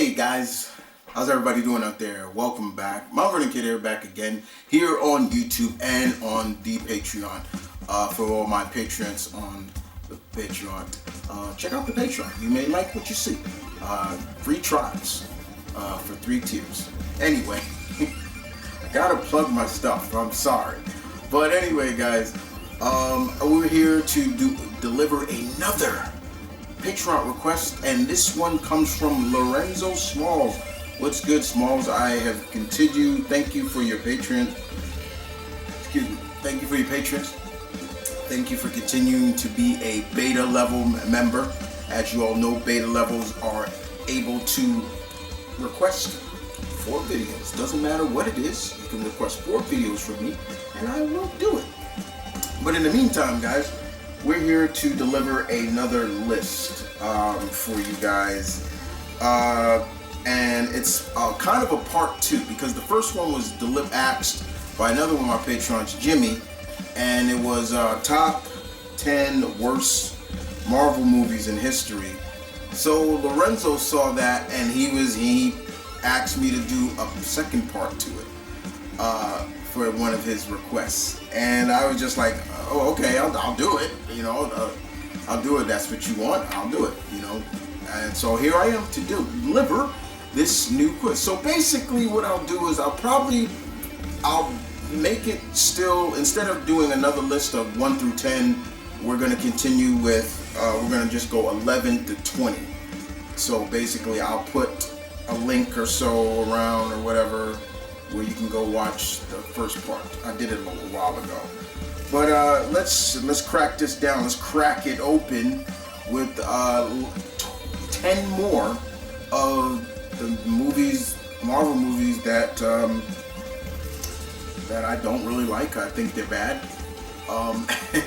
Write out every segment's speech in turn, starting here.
Hey guys, how's everybody doing out there? Welcome back. M.V.K here, back again here on YouTube and on the Patreon. For all my patrons on the Patreon, check out the Patreon. You may like what you see. Free trials for 3 tiers. Anyway, I gotta plug my stuff. I'm sorry, but anyway, guys, we're here to deliver another Patreon request, and this one comes from Lorenzo Smalls. What's good, Smalls? I have continued. Thank you for your Patreon. Excuse me. Thank you for your patrons. Thank you for continuing to be a beta level member. As you all know, beta levels are able to request 4 videos. Doesn't matter what it is. You can request 4 videos from me, and I will do it. But in the meantime, guys, we're here to deliver another list for you guys, and it's kind of a part 2, because the first one was asked by another one of my patrons, Jimmy, and it was top 10 worst Marvel movies in history. So Lorenzo saw that, and he asked me to do a second part to it for one of his requests, and I was just like, oh, okay, I'll do it, I'll do it. That's what you want, I'll do it, and so here I am to deliver this new quiz. So basically what I'll do is I'll make it still, instead of doing another list of 1 through 10, we're going to continue with we're going to just go 11 to 20. So basically I'll put a link or so around or whatever where you can go watch the first part. I did it a little while ago. But let's crack this down. Let's crack it open with 10 more of the movies, Marvel movies that that I don't really like. I think they're bad, and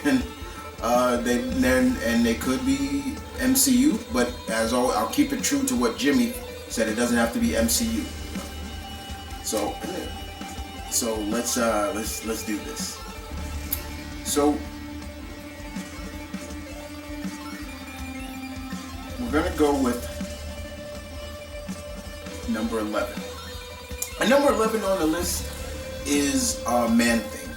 they could be MCU. But as always, I'll keep it true to what Jimmy said. It doesn't have to be MCU. So let's do this. So we're gonna go with number 11. And number 11 on the list is Man-Thing.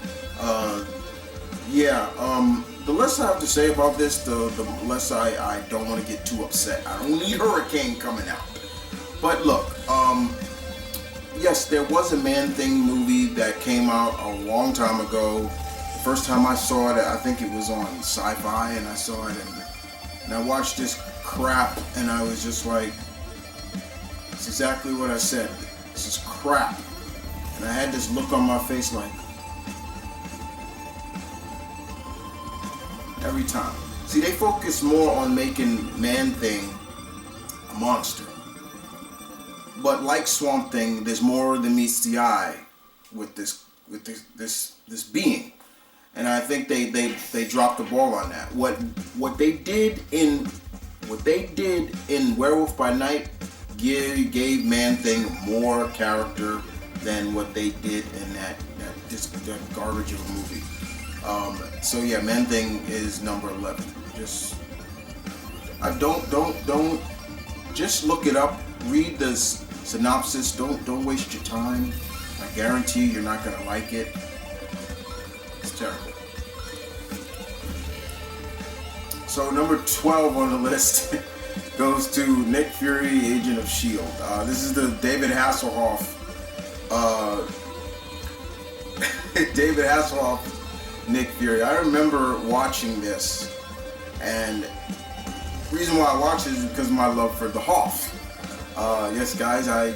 The less I have to say about this, the less I don't want to get too upset. I don't need Hurricane coming out. But look, yes, there was a Man-Thing movie that came out a long time ago. The first time I saw it, I think it was on Sci-Fi, and I saw it, and I watched this crap, and I was just like, it's exactly what I said. This is crap. And I had this look on my face like, every time. See, they focus more on making Man-Thing a monster. But like Swamp Thing, there's more than meets the eye with this being. And I think they dropped the ball on that. What they did in Werewolf by Night gave Man-Thing more character than what they did in that garbage of a movie. So yeah, Man-Thing is number 11. Don't just look it up. Read the synopsis. Don't waste your time. I guarantee you're not gonna like it. It's terrible. So number 12 on the list goes to Nick Fury, Agent of S.H.I.E.L.D. This is the David Hasselhoff. David Hasselhoff, Nick Fury. I remember watching this, and the reason why I watched it is because of my love for the Hoff. Yes, guys, I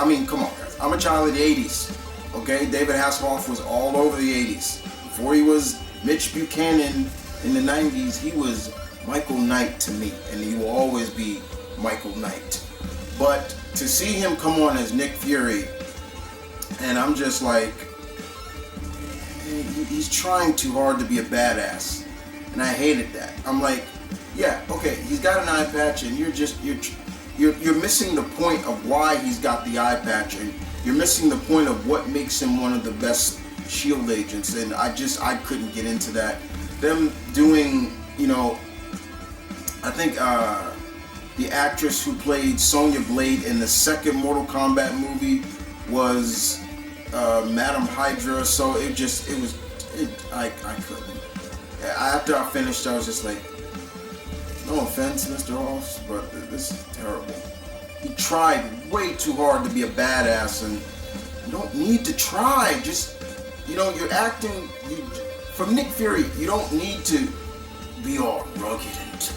mean, come on, guys. I'm a child of the 80s, okay? David Hasselhoff was all over the 80s. Before he was Mitch Buchanan in the 90s, he was Michael Knight to me, and he will always be Michael Knight. But to see him come on as Nick Fury, and I'm just like, he's trying too hard to be a badass, and I hated that. I'm like, yeah, okay, he's got an eye patch, and you're missing the point of why he's got the eye patch, and you're missing the point of what makes him one of the best S.H.I.E.L.D. agents, and I couldn't get into that. Them doing, I think The actress who played Sonya Blade in the second Mortal Kombat movie was Madam Hydra. So I couldn't. After I finished, I was just like, no offense, Mr. Hoss, but this is terrible. He tried way too hard to be a badass, and you don't need to try. Just, you're acting. From Nick Fury, you don't need to be all rugged and,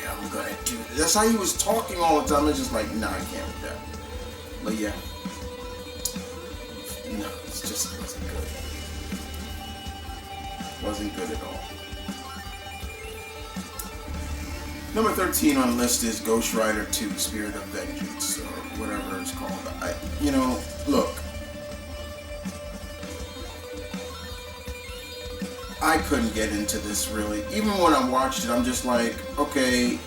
I'm gonna do this. That's how he was talking all the time. It's just like, nah, I can't with that. But yeah. No, it wasn't good. Wasn't good at all. Number 13 on the list is Ghost Rider 2, Spirit of Vengeance, or whatever it's called. Look. I couldn't get into this really. Even when I watched it, I'm just like, okay,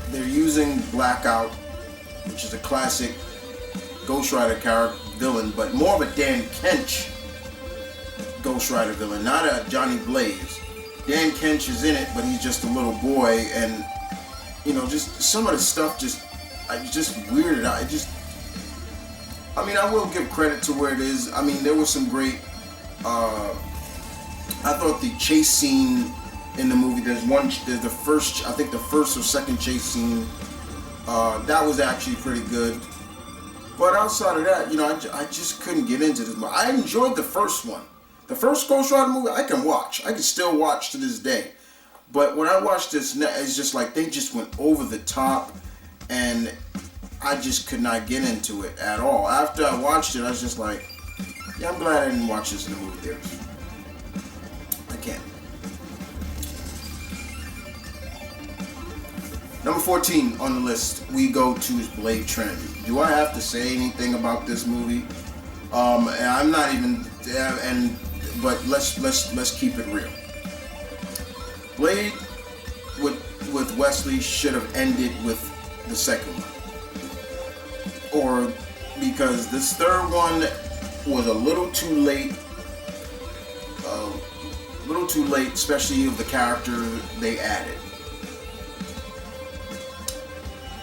they're using Blackout, which is a classic Ghost Rider character villain, but more of a Dan Kench Ghost Rider villain, not a Johnny Blaze. Dan Kench is in it, but he's just a little boy, and just some of the stuff I just weirded out. I will give credit to where it is. There was some great. I thought the chase scene in the movie. There's the first or second chase scene. That was actually pretty good. But outside of that, I just couldn't get into this. I enjoyed the first one. The first Ghost Rider movie, I can watch. I can still watch to this day. But when I watched this, it's just like they just went over the top, and I just could not get into it at all. After I watched it, I was just like, yeah, I'm glad I didn't watch this in the movie theaters. I can't. Number 14 on the list, we go to is Blade Trinity. Do I have to say anything about this movie? I'm not even, but let's keep it real. Blade with Wesley should have ended with the second one, or because this third one was a little too late. Especially of the character they added.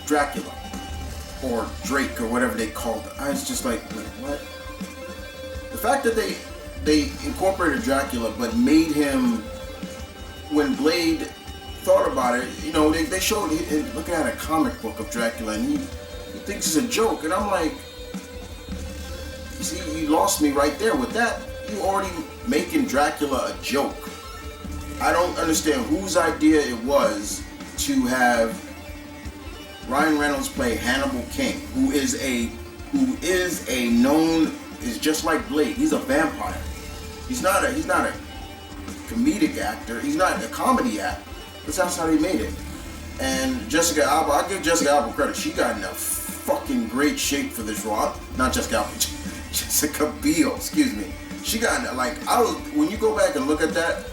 Dracula, or Drake, or whatever they called it. I was just like, wait, what? The fact that they incorporated Dracula, but made him, when Blade thought about it, they showed it, looking at a comic book of Dracula, and he thinks it's a joke, and I'm like, you see, you lost me right there with that. You already making Dracula a joke. I don't understand whose idea it was to have Ryan Reynolds play Hannibal King, who is just like Blade. He's a vampire. He's not a comedic actor. He's not a comedy actor. But that's how they made it. And Jessica Alba, I'll give Jessica Alba credit. She got in a fucking great shape for this role. Not Jessica Alba, Jessica Biel, excuse me. She got in, when you go back and look at that,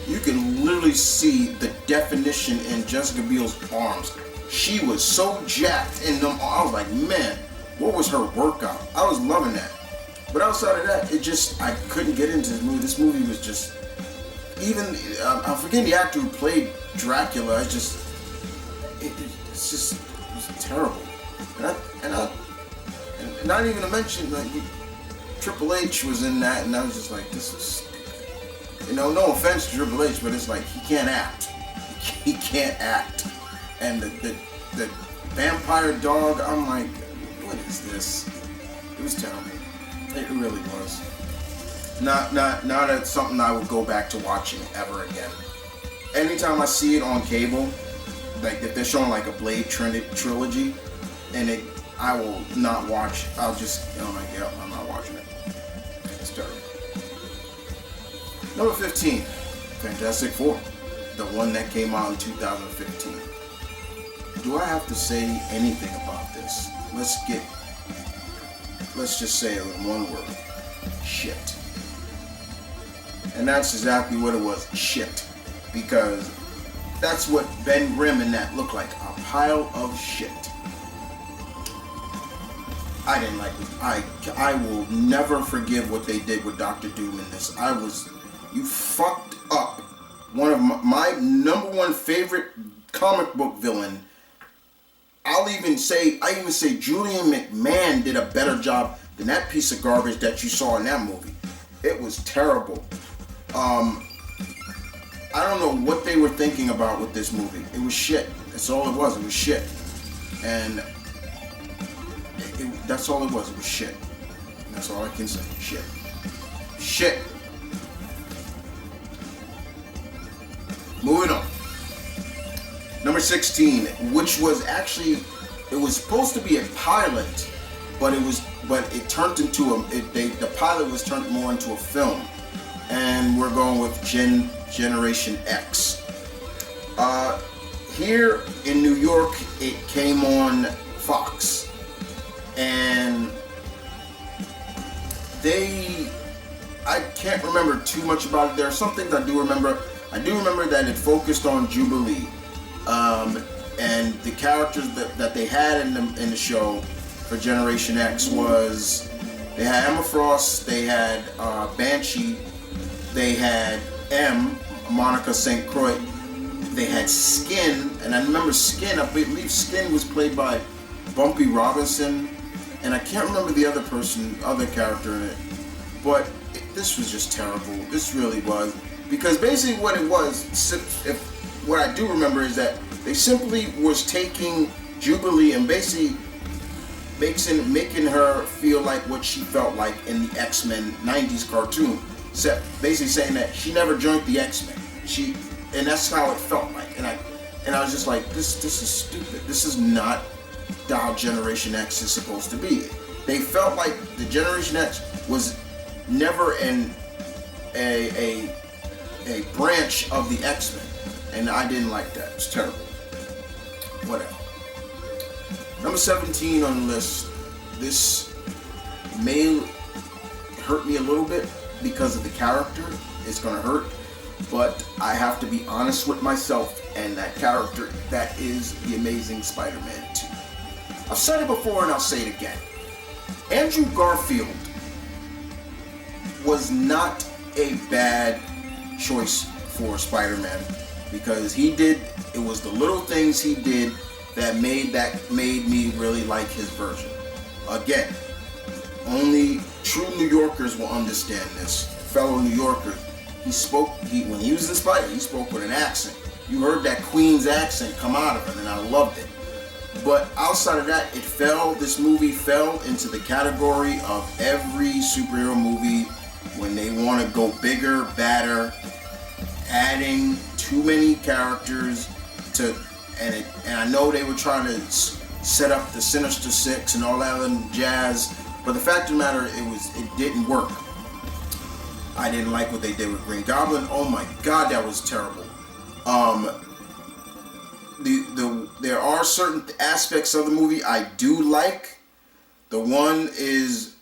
you can literally see the definition in Jessica Biel's arms. She was so jacked in them. I was like, man, what was her workout? I was loving that. But outside of that, I couldn't get into this movie. This movie was just, I'm forgetting the actor who played Dracula. It was terrible. And not even to mention, Triple H was in that, and I was just like, this is, no offense to Triple H, but it's like, he can't act. He can't act. And the vampire dog, I'm like, what is this? It was terrible. It really was. Not something I would go back to watching ever again. Anytime I see it on cable, like if they're showing like a Blade trilogy, and I will not watch. I'll just, I'm not watching it. It's terrible. Number 15, Fantastic Four, the one that came out in 2015. Do I have to say anything about this? Let's just say it in one word. Shit. And that's exactly what it was. Shit. Because that's what Ben Grimm and that looked like. A pile of shit. I didn't like it. I will never forgive what they did with Dr. Doom in this. You fucked up one of my number one favorite comic book villain I even say Julian McMahon did a better job than that piece of garbage that you saw in that movie. It was terrible. I don't know what they were thinking about with this movie. It was shit. That's all it was. It was shit. And that's all it was. It was shit. That's all I can say. Shit. Shit. Moving on. Number 16, which was actually, it was supposed to be a pilot, but it turned into the pilot was turned more into a film. And we're going with Generation X. Here in New York, it came on Fox. And I can't remember too much about it. There are some things I do remember. I do remember that it focused on Jubilee. And the characters that they had in the show for Generation X was, they had Emma Frost, they had Banshee, they had Monica St. Croix, they had Skin, and I remember Skin, I believe Skin was played by Bumpy Robinson, and I can't remember the other character in it, but this was just terrible. This really was, because basically what it was, what I do remember is that they simply was taking Jubilee and basically making her feel like what she felt like in the X-Men 90s cartoon. Basically saying that she never joined the X-Men. And that's how it felt like. And I was just like, this is stupid. This is not how Generation X is supposed to be. They felt like the Generation X was never a branch of the X-Men. And I didn't like that. It's terrible. Whatever. Number 17 on the list. This may hurt me a little bit because of the character. It's gonna hurt, but I have to be honest with myself, and that character, that is the Amazing Spider-Man 2. I've said it before and I'll say it again. Andrew Garfield was not a bad choice for Spider-Man, because it was the little things he did that made me really like his version. Again, only true New Yorkers will understand this. Fellow New Yorkers, when he was in Spider, he spoke with an accent. You heard that Queen's accent come out of him, and I loved it. But outside of that, this movie fell into the category of every superhero movie when they want to go bigger, badder, adding too many characters and I know they were trying to set up the Sinister Six and all that other jazz, but the fact of the matter, it didn't work. I didn't like what they did with Green Goblin. Oh my God, that was terrible. There are certain aspects of the movie I do like. The one is,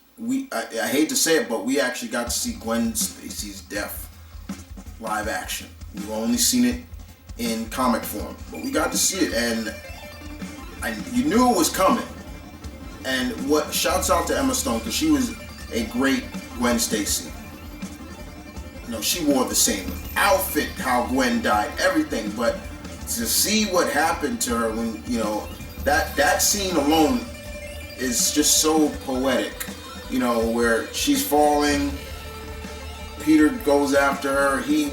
I hate to say it, but we actually got to see Gwen Stacy's death live action. We've only seen it in comic form, but we got to see it, and you knew it was coming. And shouts out to Emma Stone, because she was a great Gwen Stacy. She wore the same outfit how Gwen died, everything, but to see what happened to her when, that scene alone is just so poetic, where she's falling, Peter goes after her, he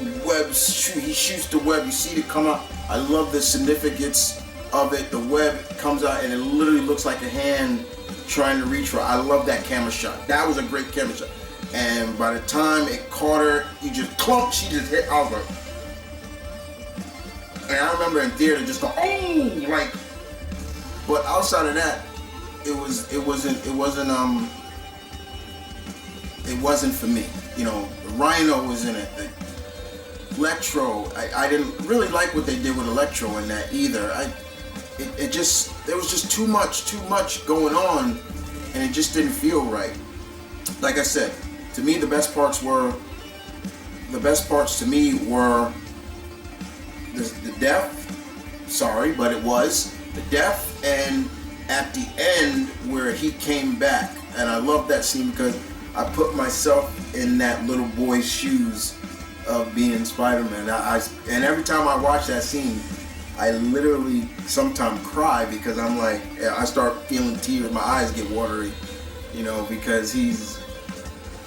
shoots the web, you see it come out. I love the significance of it. The web comes out and it literally looks like a hand trying to reach for her. I love that camera shot. That was a great camera shot. And by the time it caught her, she just hit over. And I remember in theater just going, oh, but outside of that, it wasn't for me. Rhino was in it. Electro, I didn't really like what they did with Electro in that either. There was just too much going on, and it just didn't feel right. Like I said, to me the best parts to me were the death. Sorry, but it was the death, and at the end where he came back, and I love that scene because I put myself in that little boy's shoes of being Spider-Man. And every time I watch that scene, I literally sometimes cry because I'm like, I start feeling tears, my eyes get watery, because he's,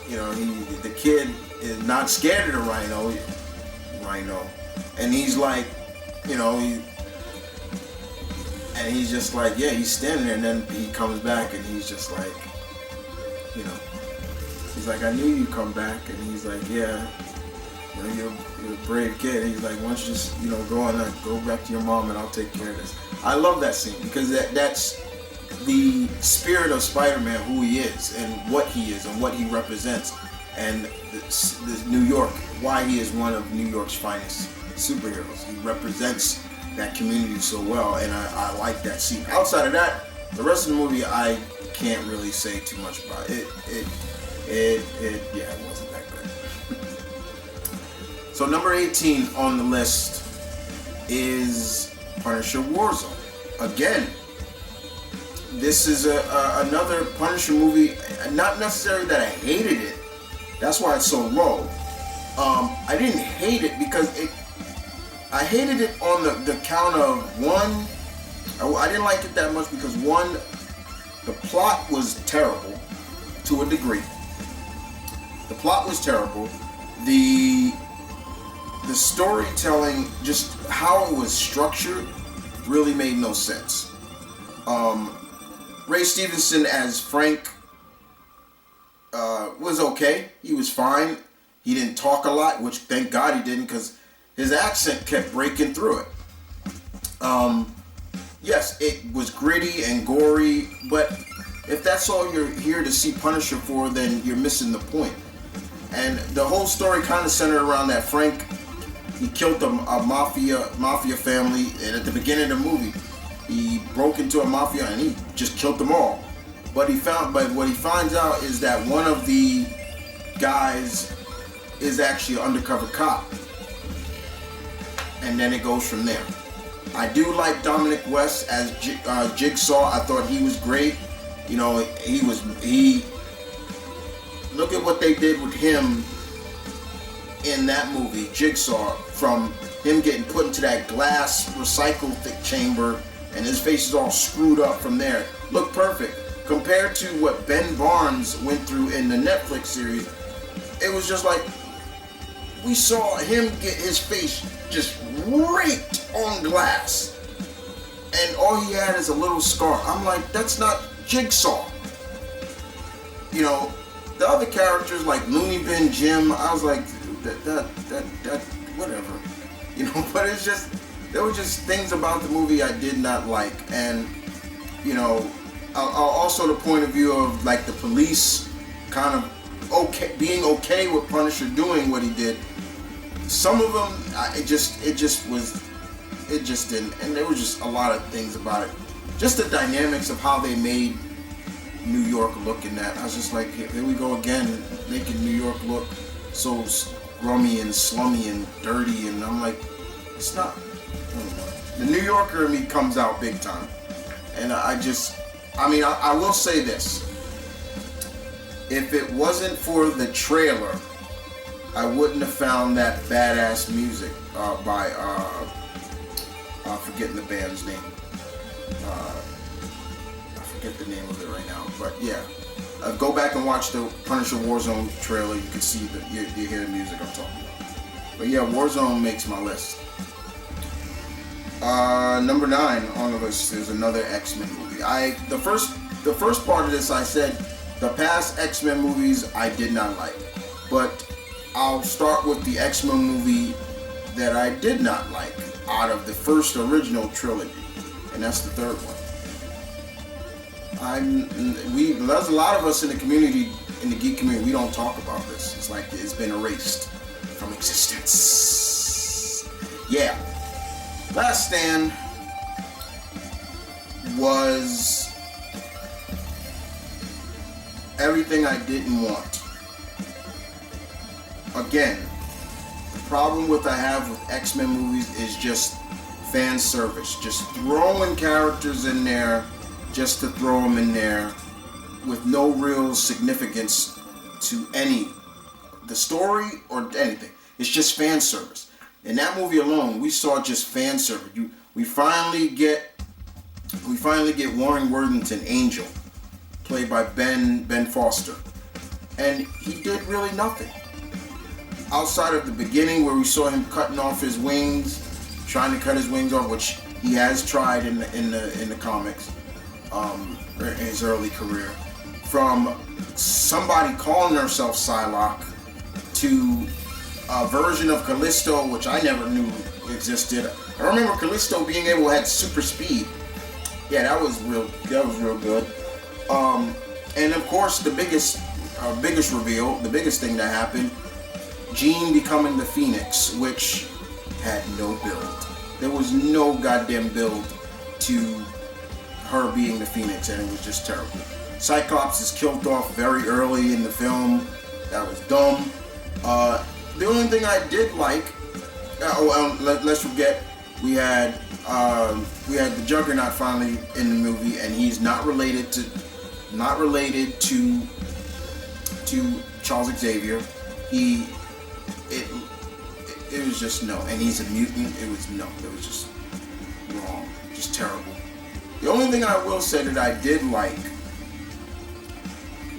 the kid is not scared of the rhino, and he's like, and he's just like, yeah, he's standing there, and then he comes back, and he's just like, he's like, I knew you'd come back, and he's like, yeah, you're a brave kid. And he's like, why don't you just, go back to your mom, and I'll take care of this. I love that scene because that's the spirit of Spider-Man, who he is, and what he is, and what he represents, and this New York, why he is one of New York's finest superheroes. He represents that community so well, and I like that scene. Outside of that, the rest of the movie I can't really say too much about. It wasn't that good. So number 18 on the list is Punisher Warzone. Again, this is another Punisher movie. Not necessarily that I hated it. That's why it's so low. I didn't hate it because I hated it on the count of one. I didn't like it that much because one, the plot was terrible to a degree. The plot was terrible. The storytelling, just how it was structured, really made no sense. Ray Stevenson as Frank was okay. He was fine. He didn't talk a lot, which thank God he didn't, because his accent kept breaking through it. Yes, it was gritty and gory, but if that's all you're here to see Punisher for, then you're missing the point. And the whole story kind of centered around that Frank, he killed a mafia family, and at the beginning of the movie, he broke into a mafia and he just killed them all. But what he finds out is that one of the guys is actually an undercover cop. And then it goes from there. I do like Dominic West as Jigsaw. I thought he was great. He look at what they did with him in that movie, Jigsaw, from him getting put into that glass recycled chamber and his face is all screwed up from there. Looked perfect. Compared to what Ben Barnes went through in the Netflix series, it was just like, we saw him get his face just raked on glass, and all he had is a little scar. I'm like, that's not Jigsaw. The other characters like Looney Bin Jim, I was like, that whatever. But it's just, there were just things about the movie I did not like, and also the point of view of like the police kind of being okay with Punisher doing what he did. Some of them, it just didn't, and there was just a lot of things about it. Just the dynamics of how they made New York look in that. I was just like, here we go again, making New York look so grummy and slummy and dirty, and I'm like, it's not. The New Yorker in me comes out big time, and I will say this: if it wasn't for the trailer, I wouldn't have found that badass music by I'm forgetting the band's name. I forget the name of it right now, but yeah. Go back and watch the Punisher Warzone trailer. You can see you hear the music I'm talking about. But yeah, Warzone makes my list. Number 9 on the list is another X-Men movie. The first part of this I said the past X-Men movies I did not like, but I'll start with the X-Men movie that I did not like out of the first original trilogy, and that's the third one. There's a lot of us in the community, in the geek community, we don't talk about this. It's like it's been erased from existence. Yeah. Last Stand was everything I didn't want. Again, the problem I have with X-Men movies is just fan service. Just throwing characters in there just to throw them in there with no real significance to the story or anything. It's just fan service. In that movie alone, we saw just fan service. we finally get Warren Worthington, Angel, played by Ben Foster, and he did really nothing outside of the beginning where we saw him cutting off his wings, trying to cut his wings off, which he has tried in the comics, in his early career. From somebody calling herself Psylocke to a version of Callisto, which I never knew existed. I remember Callisto being able to have super speed. Yeah, that was real good. And of course, the biggest reveal, the biggest thing that happened, Jean becoming the Phoenix, which had no build. There was no goddamn build to her being the Phoenix, and it was just terrible. Cyclops is killed off very early in the film. That was dumb. The only thing I did like, let's forget, we had the Juggernaut finally in the movie, and he's not related to Charles Xavier. It was just no, and he's a mutant. It was just wrong, just terrible. The only thing I will say that I did like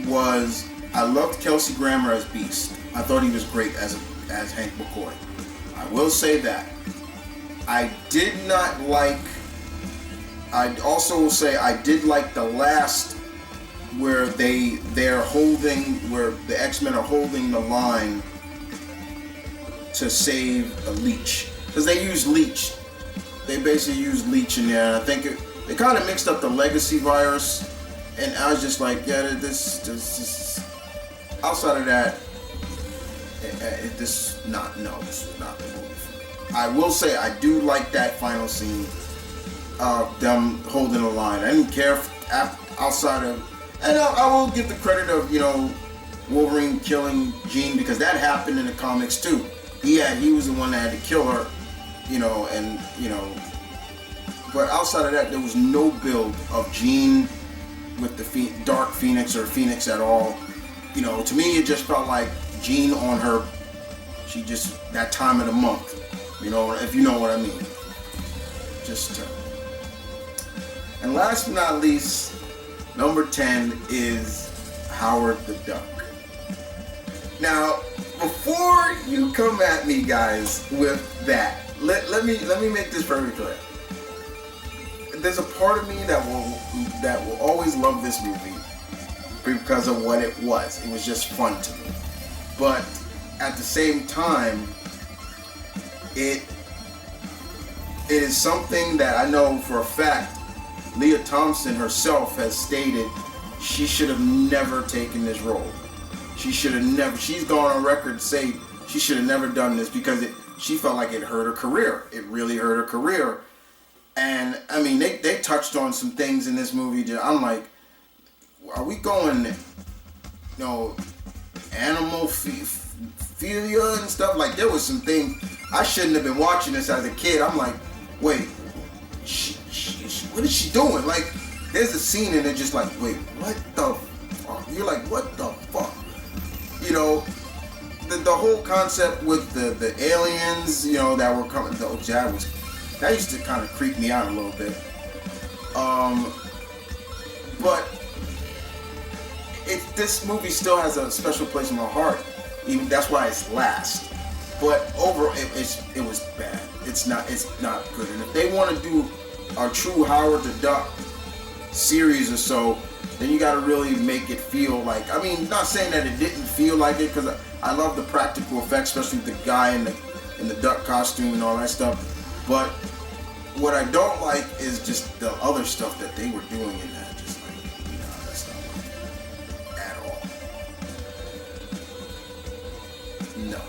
was I loved Kelsey Grammer as Beast. I thought he was great as Hank McCoy. I will say that. I did not like. I also will say I did like the last where they're holding, where the X-Men are holding the line to save a leech, because they use leech. They basically use leech in there, and I think they kind of mixed up the legacy virus, and I was just like, yeah, this outside of that, this was not the movie for me. I will say I do like that final scene of them holding the line. I didn't care outside of, and I will give the credit of, Wolverine killing Jean, because that happened in the comics too. He was the one that had to kill her, but outside of that, there was no build of Jean with the Dark Phoenix or Phoenix at all. To me, it just felt like Jean on her, she just, that time of the month, if you know what I mean. Just, and last but not least, number 10 is Howard the Duck. Now, before you come at me, guys, with that, let me make this very clear. There's a part of me that will always love this movie because of what it was. It was just fun to me. But at the same time, it is something that I know for a fact Leah Thompson herself has stated she should have never taken this role. She's gone on record to say she should have never done this because she felt like it hurt her career. It really hurt her career. And I mean, they touched on some things in this movie that I'm like, are we going, animal philia and stuff? Like, there was some things, I shouldn't have been watching this as a kid. I'm like, wait, what is she doing? Like, there's a scene and it's just like, wait, what the fuck? You're like, what the fuck? The whole concept with the aliens, that were coming, that used to kind of creep me out a little bit. But this movie still has a special place in my heart. Even that's why it's last. But overall, it was bad. It's not good. And if they want to do a true Howard the Duck series or so, then you got to really make it feel like. I mean, not saying that it didn't feel like it, because I love the practical effects, especially the guy in the duck costume and all that stuff. But what I don't like is just the other stuff that they were doing in that. Just like, that's not like at all. No.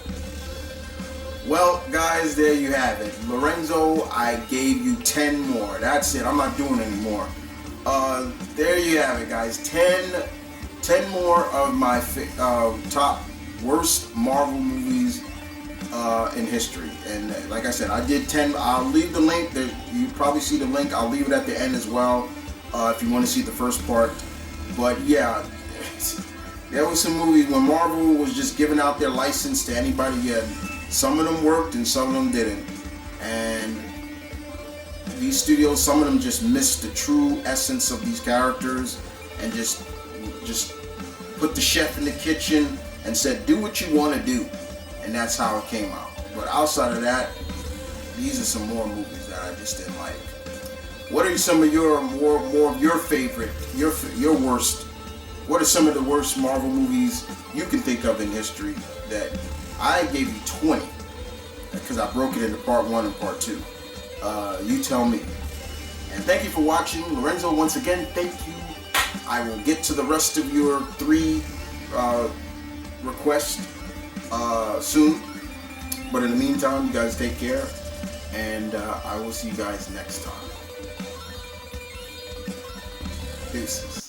Well, guys, there you have it. Lorenzo, I gave you 10 more. That's it. I'm not doing any more. There you have it, guys. 10 more of my top worst Marvel movies in history. And like I said, I did 10. I'll leave the link. You probably see the link. I'll leave it at the end as well if you want to see the first part. But yeah, there was some movies when Marvel was just giving out their license to anybody. Yeah, some of them worked and some of them didn't. And these studios, some of them just missed the true essence of these characters and just put the chef in the kitchen and said, do what you want to do. And that's how it came out. But outside of that, these are some more movies that I just didn't like. What are some of your more of your favorite, your worst? What are some of the worst Marvel movies you can think of in history? That I gave you 20 because I broke it into part 1 and part 2. You tell me. And thank you for watching, Lorenzo. Once again, thank you. I will get to the rest of your 3 requests soon. But in the meantime, you guys take care, and I will see you guys next time. Peace.